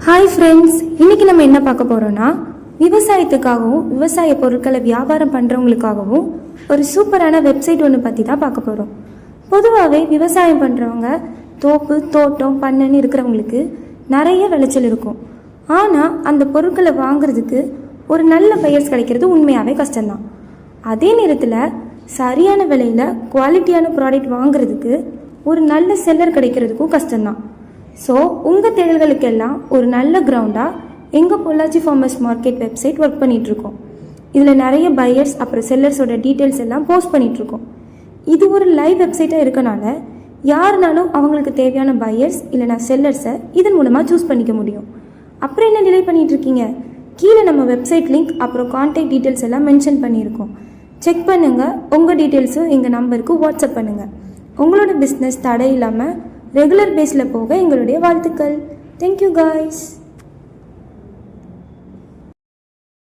Hi friends, இன்றைக்கி நம்ம என்ன பார்க்க போகிறோன்னா விவசாயத்துக்காகவும் விவசாய பொருட்களை வியாபாரம் பண்ணுறவங்களுக்காகவும் ஒரு சூப்பரான வெப்சைட் ஒன்று பற்றி தான் பார்க்க போகிறோம். பொதுவாகவே விவசாயம் பண்ணுறவங்க தோப்பு தோட்டம் பண்ணைன்னு இருக்கிறவங்களுக்கு நிறைய விளைச்சல் இருக்கும். ஆனால் அந்த பொருட்களை வாங்குறதுக்கு ஒரு நல்ல பையர்ஸ் கிடைக்கிறது உண்மையாகவே கஷ்டம்தான். அதே நேரத்தில் சரியான விலையில் குவாலிட்டியான ப்ராடக்ட் வாங்குறதுக்கு ஒரு நல்ல செல்லர் கிடைக்கிறதுக்கும் கஷ்டம்தான். ஸோ உங்கள் தேடல்களுக்கெல்லாம் ஒரு நல்ல கிரவுண்டாக எங்கள் Pollachi farmers market website work பண்ணிகிட்ருக்கோம். இதில் நிறைய பையர்ஸ் அப்புறம் செல்லர்ஸோட டீட்டெயில்ஸ் எல்லாம் போஸ்ட் பண்ணிகிட்ருக்கோம். இது ஒரு லைவ் வெப்சைட்டாக இருக்கனால யாருனாலும் அவங்களுக்கு தேவையான பையர்ஸ் இல்லைனா செல்லர்ஸை இதன் மூலமாக சூஸ் பண்ணிக்க முடியும். அப்புறம் என்ன டிலே பண்ணிகிட்ருக்கீங்க? கீழே நம்ம வெப்சைட் லிங்க் அப்புறம் கான்டாக்ட் டீட்டெயில்ஸ் எல்லாம் மென்ஷன் பண்ணியிருக்கோம். செக் பண்ணுங்கள். உங்கள் டீட்டெயில்ஸும் எங்கள் நம்பருக்கு வாட்ஸ்அப் பண்ணுங்கள். உங்களோட பிஸ்னஸ் தடை இல்லாமல் ரெகுலர் பேஸில் போக எங்களுடைய வாழ்த்துக்கள். Thank you guys.